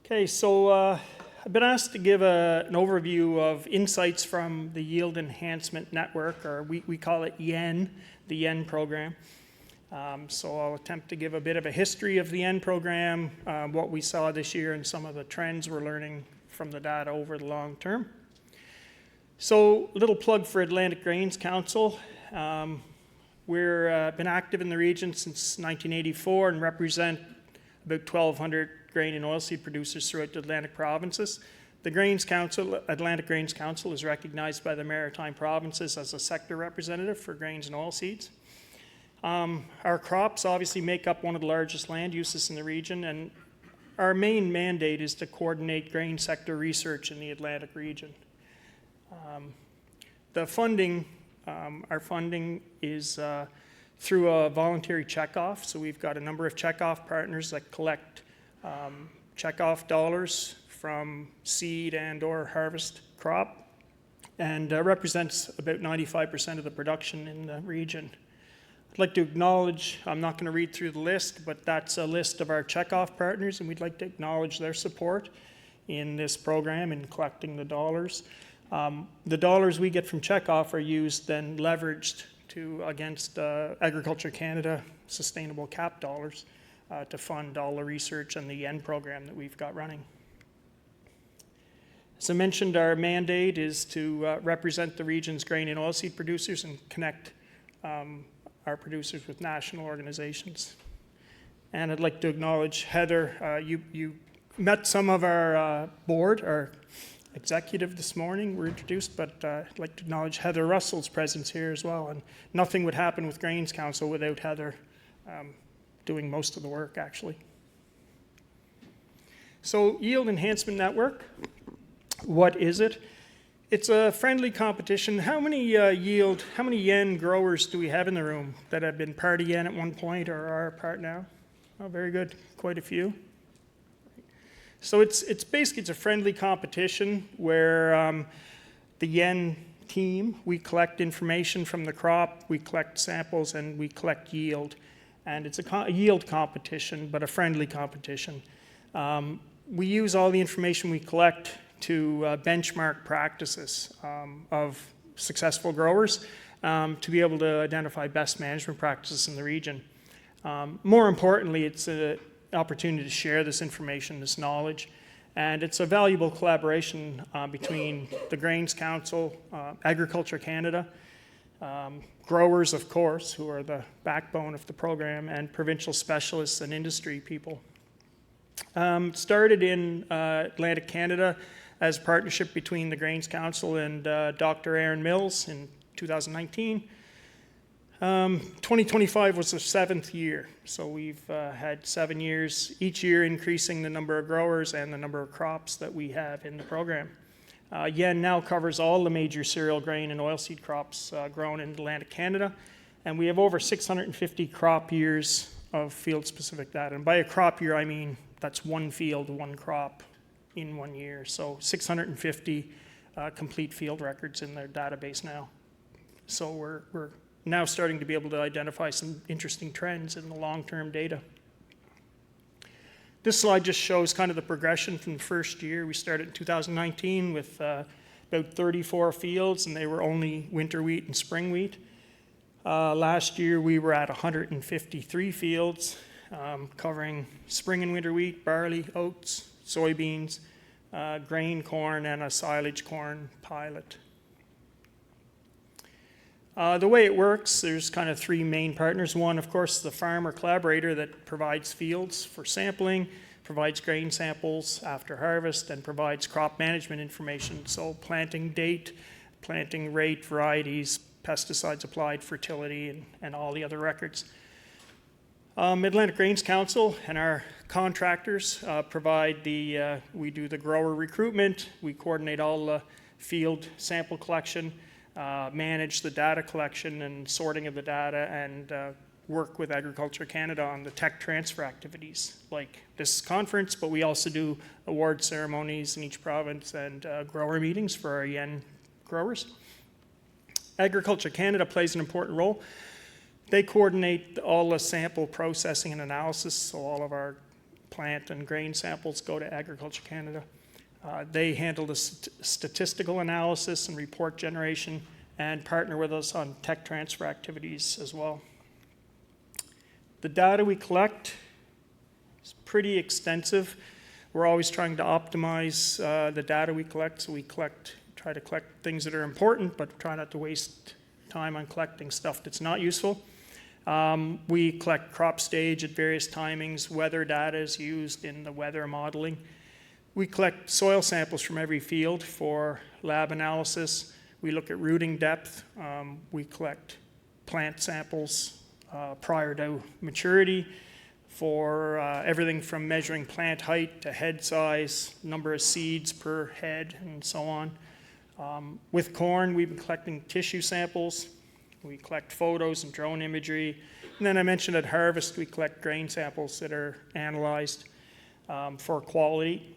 Okay, so I've been asked to give an overview of insights from the Yield Enhancement Network, or we call it YEN, the YEN program. So I'll attempt to give a bit of a history of the YEN program, what we saw this year, and some of the trends we're learning from the data over the long term. So a little plug for Atlantic Grains Council. We've been active in the region since 1984 and represent about 1,200 grain and oilseed producers throughout the Atlantic provinces. The Grains Council, Atlantic Grains Council, is recognized by the Maritime provinces as a sector representative for grains and oilseeds. Our crops obviously make up one of the largest land uses in the region, and our main mandate is to coordinate grain sector research in the Atlantic region. The funding, our funding is through a voluntary checkoff. So we've got a number of checkoff partners that collect checkoff dollars from seed and or harvest crop, and represents about 95% of the production in the region. I'd like to acknowledge, I'm not going to read through the list, but that's a list of our checkoff partners, and we'd like to acknowledge their support in this program in collecting the dollars. The dollars we get from checkoff are used then leveraged against Agriculture Canada sustainable cap dollars to fund all the research and the YEN program that we've got running. As I mentioned, our mandate is to represent the region's grain and oilseed producers and connect our producers with national organizations. And I'd like to acknowledge Heather. You met some of our board, our executive this morning, were introduced, but I'd like to acknowledge Heather Russell's presence here as well. And nothing would happen with Grains Council without Heather doing most of the work, actually. So Yield Enhancement Network, what is it? It's a friendly competition. How many YEN growers do we have in the room that have been part of YEN at one point or are part now? Oh, very good, quite a few. So it's basically a friendly competition where the YEN team, we collect information from the crop, we collect samples, and we collect yield. And it's a yield competition, but a friendly competition. We use all the information we collect to benchmark practices of successful growers to be able to identify best management practices in the region. More importantly, it's an opportunity to share this information, this knowledge, and it's a valuable collaboration between the Grains Council, Agriculture Canada, growers, of course, who are the backbone of the program, and provincial specialists and industry people. Started in Atlantic Canada as a partnership between the Grains Council and Dr. Aaron Mills in 2019. 2025 was the 7th year, so we've had 7 years, each year increasing the number of growers and the number of crops that we have in the program. YEN now covers all the major cereal grain and oilseed crops grown in Atlantic Canada, and we have over 650 crop years of field-specific data. And by a crop year, I mean that's one field, one crop in 1 year. So 650 complete field records in their database now. So we're now starting to be able to identify some interesting trends in the long-term data. This slide just shows kind of the progression from the first year. We started in 2019 with about 34 fields, and they were only winter wheat and spring wheat. Last year we were at 153 fields, covering spring and winter wheat, barley, oats, soybeans, grain corn, and a silage corn pilot. The way it works, there's kind of three main partners. One, of course, the farmer collaborator that provides fields for sampling, provides grain samples after harvest, and provides crop management information. So planting date, planting rate, varieties, pesticides applied, fertility, and all the other records. Atlantic Grains Council and our contractors provide we do the grower recruitment, we coordinate all the field sample collection, manage the data collection and sorting of the data, and work with Agriculture Canada on the tech transfer activities like this conference, but we also do award ceremonies in each province and grower meetings for our YEN growers. Agriculture Canada plays an important role. They coordinate all the sample processing and analysis, so all of our plant and grain samples go to Agriculture Canada. They handle the statistical analysis and report generation and partner with us on tech transfer activities as well. The data we collect is pretty extensive. We're always trying to optimize the data we collect, so we try to collect things that are important, but try not to waste time on collecting stuff that's not useful. We collect crop stage at various timings. Weather data is used in the weather modeling. We collect soil samples from every field for lab analysis. We look at rooting depth. We collect plant samples prior to maturity for everything from measuring plant height to head size, number of seeds per head, and so on. With corn, we've been collecting tissue samples. We collect photos and drone imagery. And then I mentioned at harvest, we collect grain samples that are analyzed for quality,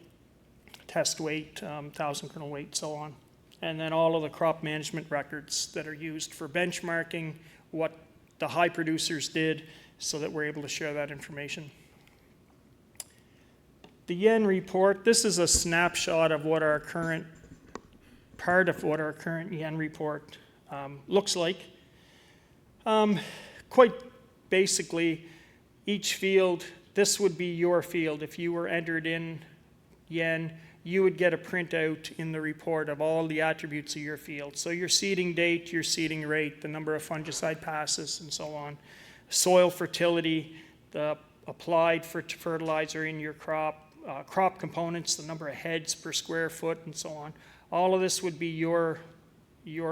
test weight, 1,000 kernel weight, so on. And then all of the crop management records that are used for benchmarking what the high producers did so that we're able to share that information. The yen report, this is a snapshot of what our current, part of what our current yen report looks like. Quite basically, each field, this would be your field. If you were entered in yen, you would get a printout in the report of all the attributes of your field. So your seeding date, your seeding rate, the number of fungicide passes, and so on. Soil fertility, the applied fertilizer in your crop, crop components, the number of heads per square foot, and so on. All of this would be your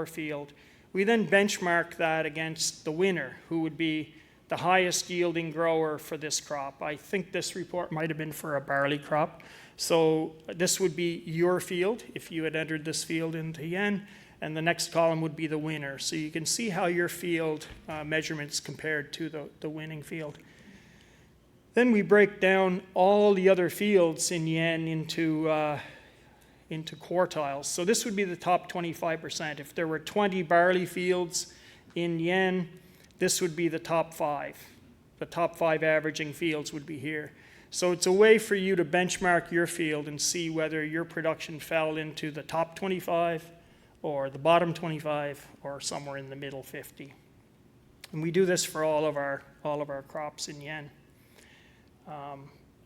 field. We then benchmark that against the winner, who would be the highest yielding grower for this crop. I think this report might have been for a barley crop. So this would be your field if you had entered this field into yen, and the next column would be the winner. So you can see how your field measurements compared to the winning field. Then we break down all the other fields in yen into quartiles. So this would be the top 25%. If there were 20 barley fields in yen, this would be the top 5. The top 5 averaging fields would be here. So it's a way for you to benchmark your field and see whether your production fell into the top 25 or the bottom 25 or somewhere in the middle 50. And we do this for all of our crops in yen.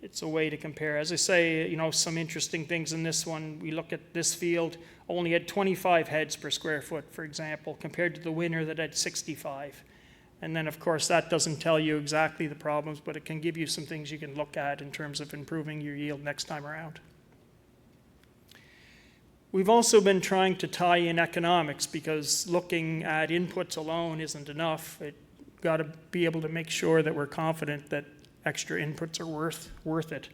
It's a way to compare. As I say, some interesting things in this one. We look at this field, only had 25 heads per square foot, for example, compared to the winner that had 65. And then, of course, that doesn't tell you exactly the problems, but it can give you some things you can look at in terms of improving your yield next time around. We've also been trying to tie in economics because looking at inputs alone isn't enough. You've got to be able to make sure that we're confident that extra inputs are worth it.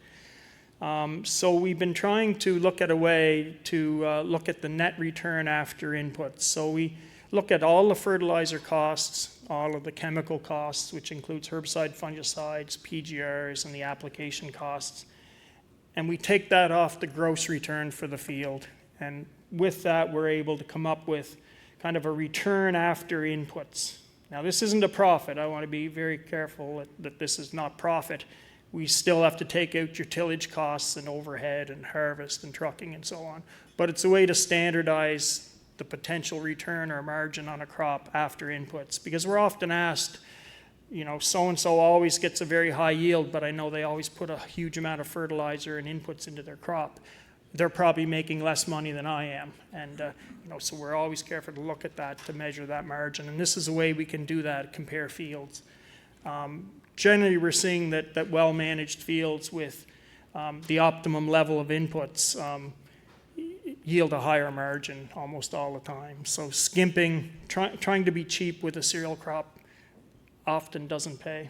So we've been trying to look at a way to look at the net return after inputs. So we look at all the fertilizer costs, all of the chemical costs, which includes herbicide, fungicides, PGRs, and the application costs. And we take that off the gross return for the field. And with that, we're able to come up with kind of a return after inputs. Now, this isn't a profit. I want to be very careful that this is not profit. We still have to take out your tillage costs and overhead and harvest and trucking and so on. But it's a way to standardize the potential return or margin on a crop after inputs. Because we're often asked, so-and-so always gets a very high yield, but I know they always put a huge amount of fertilizer and inputs into their crop. They're probably making less money than I am. And so we're always careful to look at that to measure that margin. And this is a way we can do that, compare fields. Generally, we're seeing that well-managed fields with the optimum level of inputs yield a higher margin almost all the time. So skimping, trying to be cheap with a cereal crop often doesn't pay.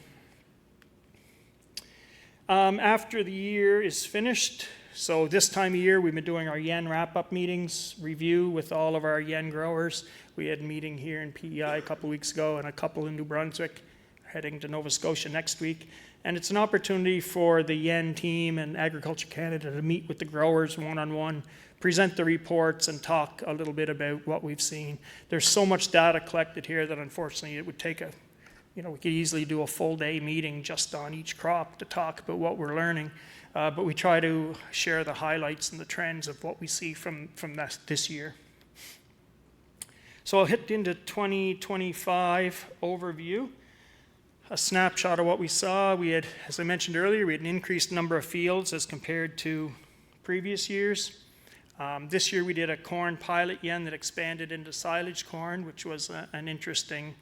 After the year is finished, so this time of year we've been doing our yen wrap-up meetings, review with all of our yen growers. We had a meeting here in PEI a couple weeks ago and a couple in New Brunswick, heading to Nova Scotia next week. And it's an opportunity for the yen team and Agriculture Canada to meet with the growers one-on-one, present the reports, and talk a little bit about what we've seen. There's so much data collected here that unfortunately it would take we could easily do a full day meeting just on each crop to talk about what we're learning. But we try to share the highlights and the trends of what we see from this year. So I'll hit into 2025 overview. A snapshot of what we saw. We had, as I mentioned earlier, we had an increased number of fields as compared to previous years. This year we did a corn pilot yen that expanded into silage corn, which was an interesting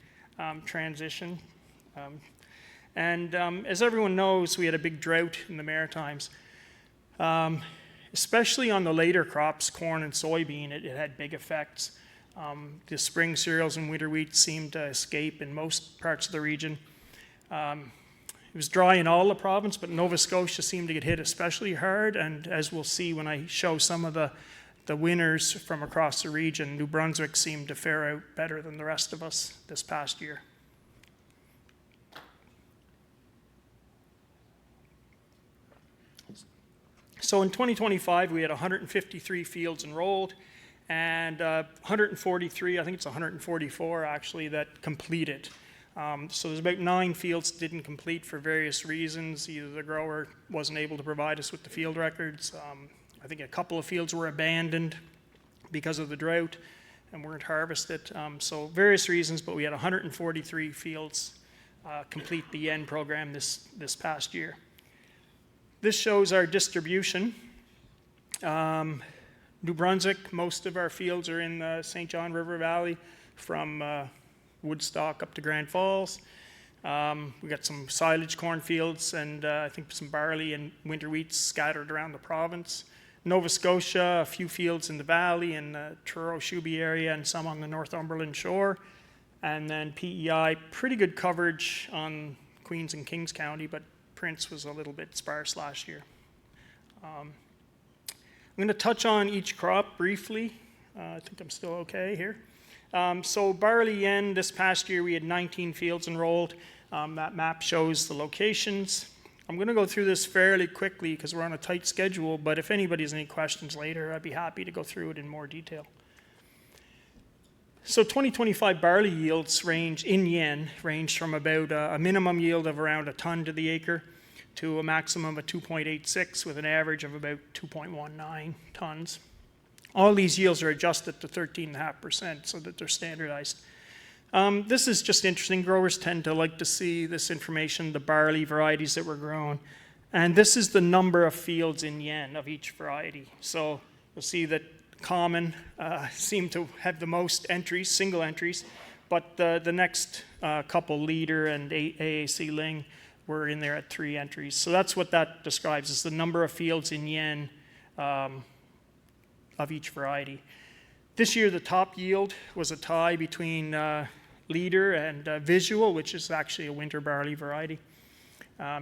transition. As everyone knows, we had a big drought in the Maritimes. Especially on the later crops, corn and soybean, it had big effects. The spring cereals and winter wheat seemed to escape in most parts of the region. It was dry in all the province, but Nova Scotia seemed to get hit especially hard, and as we'll see when I show some of the winners from across the region, New Brunswick seemed to fare out better than the rest of us this past year. So in 2025, we had 153 fields enrolled, and 143, I think it's 144 actually, that completed. So there's about 9 fields that didn't complete for various reasons. Either the grower wasn't able to provide us with the field records. I think a couple of fields were abandoned because of the drought and weren't harvested. So various reasons, but we had 143 fields complete the yen program this past year. This shows our distribution. New Brunswick, most of our fields are in the St. John River Valley from Woodstock up to Grand Falls. We got some silage cornfields and I think some barley and winter wheats scattered around the province. Nova Scotia, a few fields in the valley in the Truro-Shuby area and some on the Northumberland shore. And then PEI, pretty good coverage on Queens and Kings County, but Prince was a little bit sparse last year. I'm going to touch on each crop briefly. I think I'm still okay here. So barley yen, this past year we had 19 fields enrolled. That map shows the locations. I'm going to go through this fairly quickly because we're on a tight schedule, but if anybody has any questions later, I'd be happy to go through it in more detail. So 2025 barley yields range from about a minimum yield of around a ton to the acre to a maximum of 2.86 with an average of about 2.19 tons. All these yields are adjusted to 13.5% so that they're standardized. This is just interesting. Growers tend to like to see this information, the barley varieties that were grown. And this is the number of fields in yen of each variety. So you'll see that common seem to have the most entries, single entries, but the next couple, Leader and AAC Ling, were in there at 3 entries. So that's what that describes, is the number of fields in yen of each variety. This year, the top yield was a tie between Leader and Visual, which is actually a winter barley variety.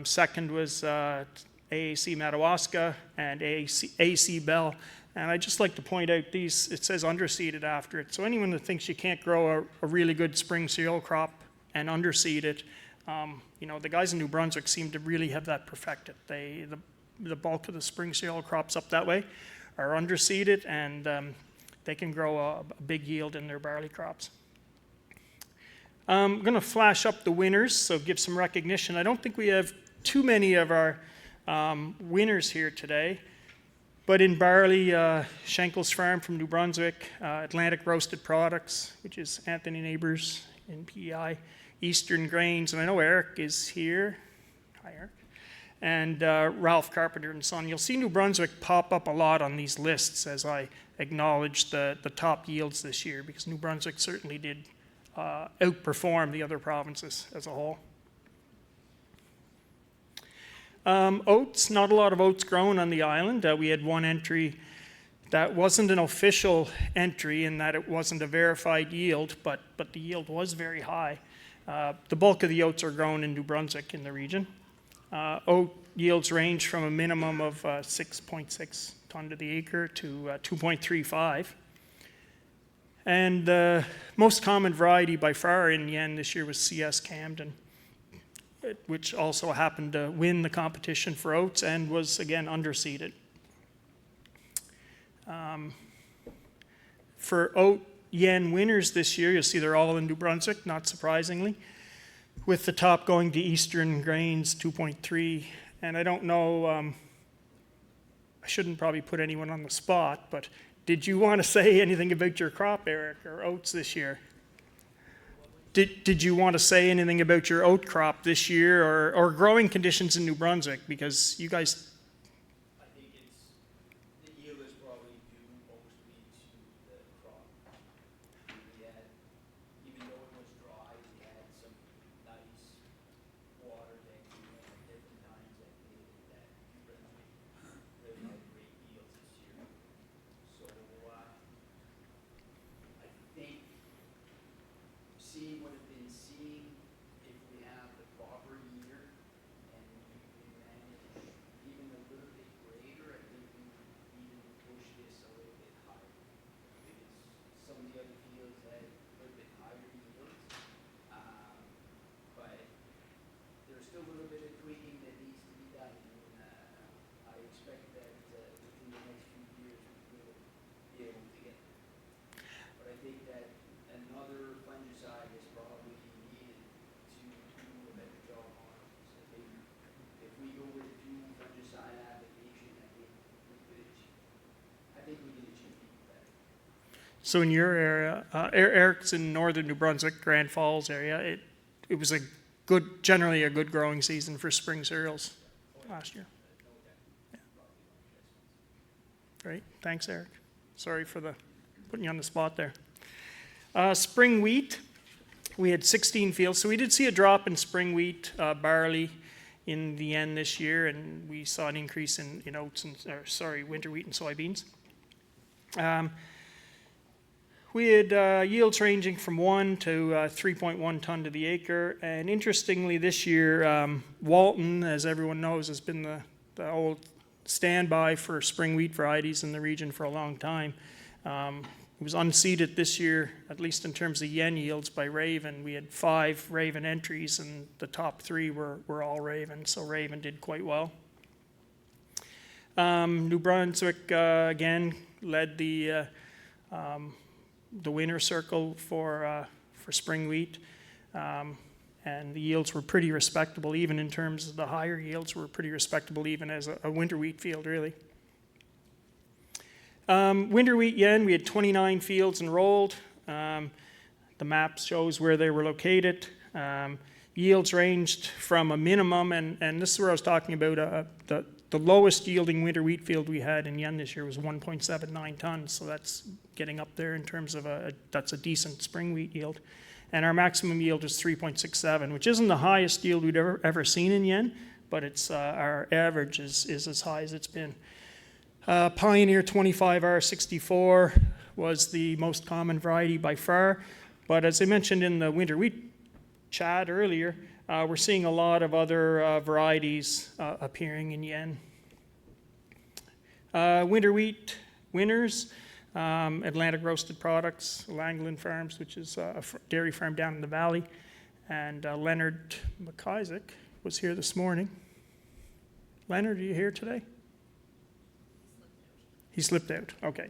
Second was AAC Madawaska and AC Bell. And I'd just like to point out these, it says underseeded after it. So anyone that thinks you can't grow a really good spring cereal crop and underseed it, the guys in New Brunswick seem to really have that perfected. The bulk of the spring cereal crops up that way are underseeded, and they can grow a big yield in their barley crops. I'm going to flash up the winners, so give some recognition. I don't think we have too many of our winners here today, but in barley, Schenkel's Farm from New Brunswick, Atlantic Roasted Products, which is Anthony Neighbors in PEI, Eastern Grains, and I know Eric is here. Hi, Eric. And Ralph Carpenter and Son. You'll see New Brunswick pop up a lot on these lists as I acknowledge the top yields this year, because New Brunswick certainly did outperform the other provinces as a whole. Oats, not a lot of oats grown on the island. We had one entry that wasn't an official entry in that it wasn't a verified yield, but the yield was very high. The bulk of the oats are grown in New Brunswick in the region. Oat yields range from a minimum of 6.6 ton to the acre to 2.35. And the most common variety by far in yen this year was CS Camden, which also happened to win the competition for oats and was, again, underseeded. For oat yen winners this year, you'll see they're all in New Brunswick, not surprisingly. with the top going to Eastern Grains 2.3. And I don't know, I shouldn't probably put anyone on the spot, but did you want to say anything about your crop, Eric, or oats this year? Did you want to say anything about your oat crop this year, or growing conditions in New Brunswick? Because you guys. I think the yield is probably due mostly to the crop. We had, even though it was dry, we had some nice water tanks at different times that made it that New Brunswick really had great yields this year. So I think seeing what we've been seeing, if we have the proper year and we can manage even a little bit greater, I think we can even push this a little bit higher. Because some of the other fields had a little bit higher yields, but there's still a little bit of tweaking that needs to be done. And I expect that within the next few years we will be able to get there. But I think that another fungicide is probably needed to do a better job on it. So I think if we go with a dual fungicide application, I think we can achieve even better. So in your area, Eric's in northern New Brunswick, Grand Falls area. It was generally a good growing season for spring cereals last year. Yeah. Great, thanks, Eric. Sorry for putting you on the spot there. Spring wheat, we had 16 fields. So we did see a drop in spring wheat, barley in the end this year, and we saw an increase in oats winter wheat and soybeans. We had yields ranging from 1 to 3.1 ton to the acre, and interestingly this year, Walton, as everyone knows, has been the old standby for spring wheat varieties in the region for a long time. It was unseeded this year, at least in terms of yen yields, by Raven. We had 5 Raven entries, and the top 3 were all Raven, so Raven did quite well. New Brunswick, again, led the winner circle for spring wheat, and the yields were pretty respectable, even in terms of the higher yields were pretty respectable, even as a winter wheat field, really. Winter wheat yen, we had 29 fields enrolled. The map shows where they were located. Yields ranged from a minimum, and this is where I was talking about, the lowest yielding winter wheat field we had in yen this year was 1.79 tons, so that's getting up there in terms of that's a decent spring wheat yield. And our maximum yield was 3.67, which isn't the highest yield we'd ever seen in yen, but it's our average is as high as it's been. Pioneer 25R64 was the most common variety by far, but as I mentioned in the winter wheat chat earlier, we're seeing a lot of other varieties appearing in yen. Winter wheat winners, Atlantic Roasted Products, Langland Farms, which is a dairy farm down in the valley, and Leonard McIsaac was here this morning. Leonard, are you here today? He slipped out, okay.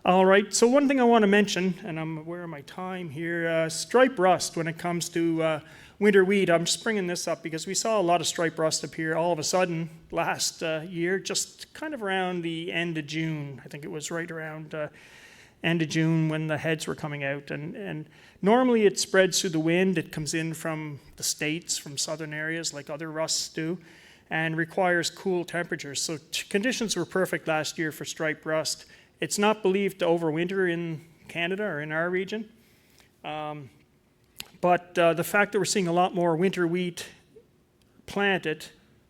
All right, so one thing I want to mention, and I'm aware of my time here, stripe rust when it comes to winter wheat. I'm just bringing this up because we saw a lot of stripe rust appear all of a sudden last year, just kind of around the end of June. I think it was right around end of June when the heads were coming out. And normally it spreads through the wind. It comes in from the States, from southern areas like other rusts do, and requires cool temperatures. So conditions were perfect last year for stripe rust. It's not believed to overwinter in Canada or in our region. But the fact that we're seeing a lot more winter wheat planted,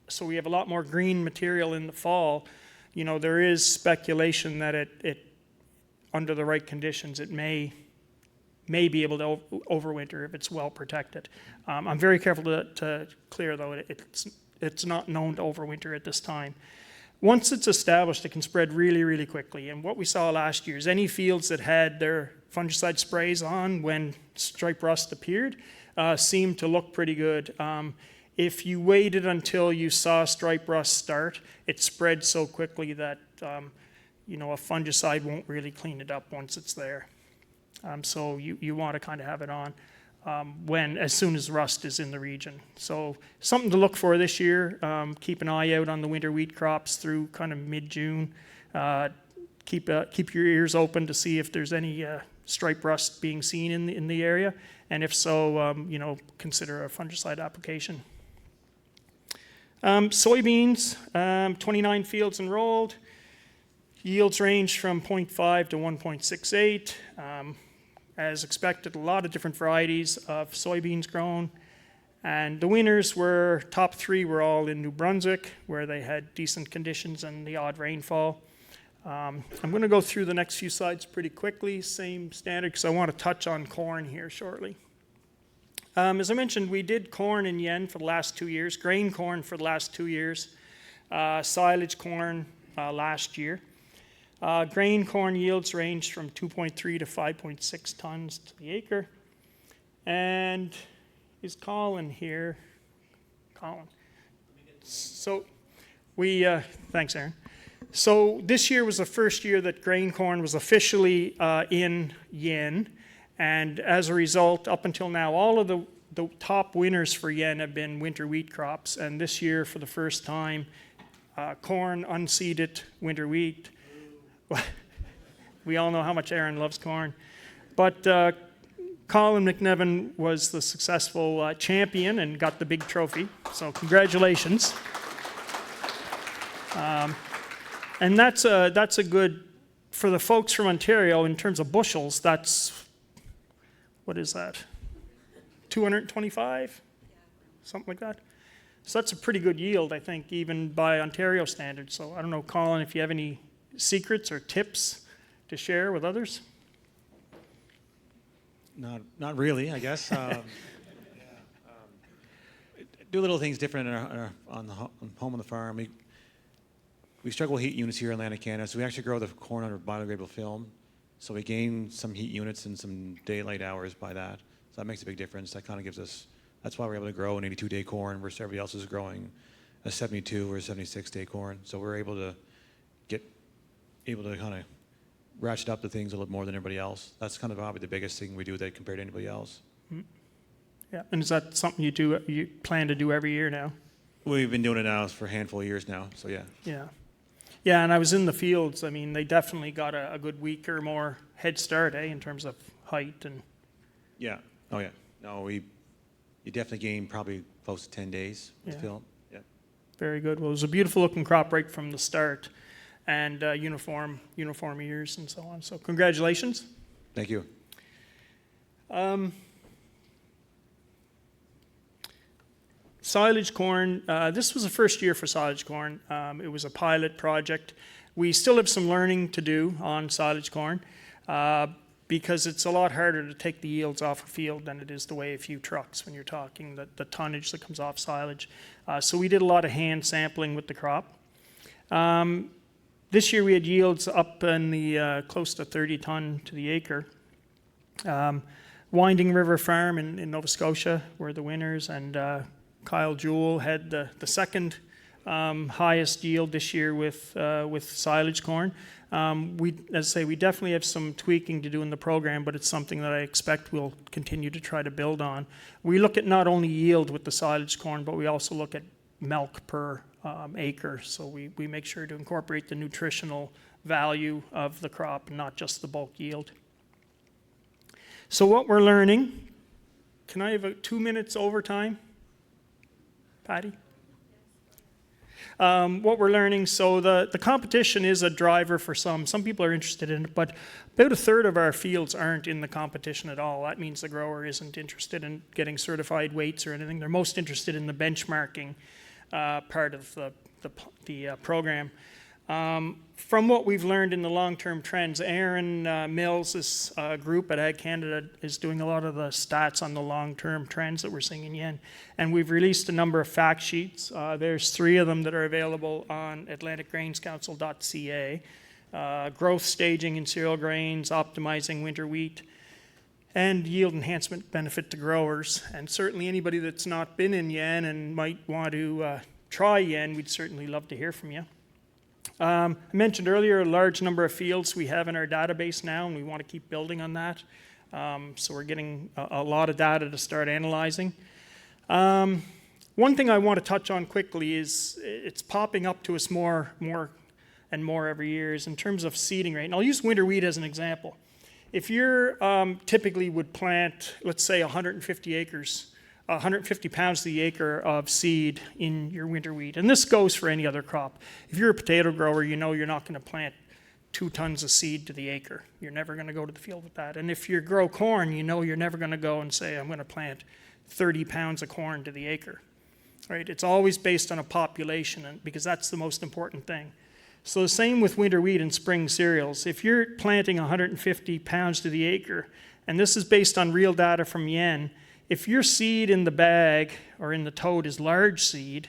so we have a lot more green material in the fall, there is speculation that it under the right conditions, it may be able to overwinter if it's well protected. I'm very careful to clear, though, it's not known to overwinter at this time. Once it's established, it can spread really, really quickly. And what we saw last year is any fields that had their fungicide sprays on when stripe rust appeared seemed to look pretty good. If you waited until you saw stripe rust start, it spread so quickly that a fungicide won't really clean it up once it's there. So you want to kind of have it on. as soon as rust is in the region. So something to look for this year. Keep an eye out on the winter wheat crops through kind of mid-June. Keep your ears open to see if there's any stripe rust being seen in the area, and if so, consider a fungicide application. Soybeans, 29 fields enrolled. Yields range from 0.5 to 1.68. As expected, a lot of different varieties of soybeans grown. And the winners top three were all in New Brunswick, where they had decent conditions and the odd rainfall. I'm going to go through the next few slides pretty quickly, same standard, because I want to touch on corn here shortly. As I mentioned, we did corn in yen for the last 2 years, grain corn for the last 2 years, silage corn last year. Grain corn yields ranged from 2.3 to 5.6 tons to the acre. And is Colin here? Colin. So thanks, Aaron. So this year was the first year that grain corn was officially in yen, and as a result, up until now, all of the top winners for yen have been winter wheat crops, and this year, for the first time, corn unseeded winter wheat. We all know how much Aaron loves corn, but Colin McNevin was the successful champion and got the big trophy, so congratulations. And that's a good, for the folks from Ontario, in terms of bushels, that's, what is that? 225? Something like that. So that's a pretty good yield, I think, even by Ontario standards. So I don't know, Colin, if you have any secrets or tips to share with others? Not really, I guess. Do little things different on home on the farm. We struggle with heat units here in Atlantic Canada, so we actually grow the corn under biodegradable film. So we gain some heat units and some daylight hours by that. So that makes a big difference. That kind of gives us, that's why we're able to grow an 82-day corn versus everybody else is growing a 72 or a 76-day corn. So we're able to kind of ratchet up the things a little more than everybody else. That's kind of probably the biggest thing we do that compared to anybody else. Mm-hmm. Yeah, and is that something you plan to do every year now? We've been doing it now for a handful of years now, so yeah. Yeah. Yeah, and I was in the fields. I mean, they definitely got a good week or more head start, in terms of height and... Yeah. Oh, yeah. No, you definitely gained probably close to 10 days with film. Yeah. Very good. Well, it was a beautiful looking crop right from the start, and uniform ears and so on. So congratulations. Thank you. Silage corn, this was the first year for silage corn. It was a pilot project. We still have some learning to do on silage corn because it's a lot harder to take the yields off a field than it is to weigh a few trucks when you're talking the tonnage that comes off silage. So we did a lot of hand sampling with the crop. This year we had yields up in the close to 30 ton to the acre. Winding River Farm in Nova Scotia were the winners, and Kyle Jewell had the second highest yield this year with silage corn. As I say, we definitely have some tweaking to do in the program, but it's something that I expect we'll continue to try to build on. We look at not only yield with the silage corn, but we also look at milk per acre. So we make sure to incorporate the nutritional value of the crop, not just the bulk yield. So what we're learning, can I have 2 minutes overtime? Patty? What we're learning, so the competition is a driver for some. Some people are interested in it, but about a third of our fields aren't in the competition at all. That means the grower isn't interested in getting certified weights or anything. They're most interested in the benchmarking part of the program. From what we've learned in the long-term trends, Aaron Mills' group at Ag Canada is doing a lot of the stats on the long-term trends that we're seeing in yen. And we've released a number of fact sheets. There's 3 of them that are available on atlanticgrainscouncil.ca. Growth staging in cereal grains, optimizing winter wheat, and yield enhancement benefit to growers. And certainly anybody that's not been in yen and might want to try yen, we'd certainly love to hear from you. I mentioned earlier a large number of fields we have in our database now, and we want to keep building on that. So we're getting a lot of data to start analyzing. One thing I want to touch on quickly is it's popping up to us more and more every year is in terms of seeding rate. And I'll use winter wheat as an example. If you're typically would plant, let's say 150 acres, 150 pounds to the acre of seed in your winter wheat, and this goes for any other crop. If you're a potato grower, you know you're not going to plant 2 tons of seed to the acre. You're never going to go to the field with that. And if you grow corn, you know you're never going to go and say, I'm going to plant 30 pounds of corn to the acre. Right? It's always based on a population, because that's the most important thing. So the same with winter wheat and spring cereals. If you're planting 150 pounds to the acre, and this is based on real data from Yen, if your seed in the bag or in the tote is large seed,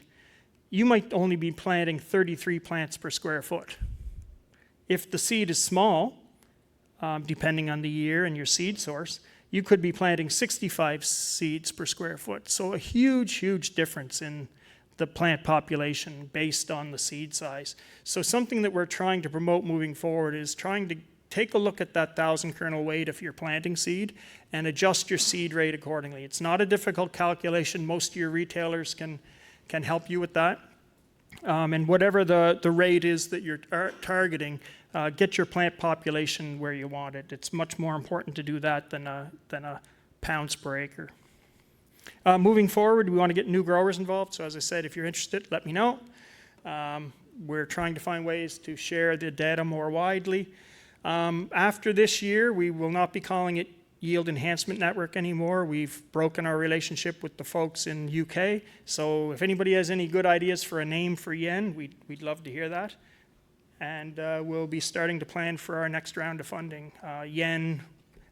you might only be planting 33 plants per square foot. If the seed is small, depending on the year and your seed source, you could be planting 65 seeds per square foot. So a huge, huge difference in the plant population based on the seed size. So something that we're trying to promote moving forward is trying to take a look at that 1,000 kernel weight if you're planting seed and adjust your seed rate accordingly. It's not a difficult calculation. Most of your retailers can help you with that. And whatever the rate is that you're targeting, get your plant population where you want it. It's much more important to do that than a pounds per acre. Moving forward, we want to get new growers involved. So as I said, if you're interested, let me know. We're trying to find ways to share the data more widely. After this year, we will not be calling it Yield Enhancement Network anymore. We've broken our relationship with the folks in UK. So if anybody has any good ideas for a name for Yen, we'd love to hear that. And we'll be starting to plan for our next round of funding. Yen,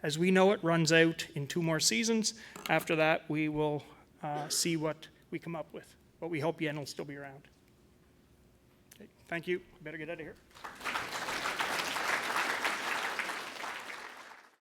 as we know it, runs out in 2 more seasons. After that, we will see what we come up with. But we hope Yen will still be around. Okay, thank you. Better get out of here.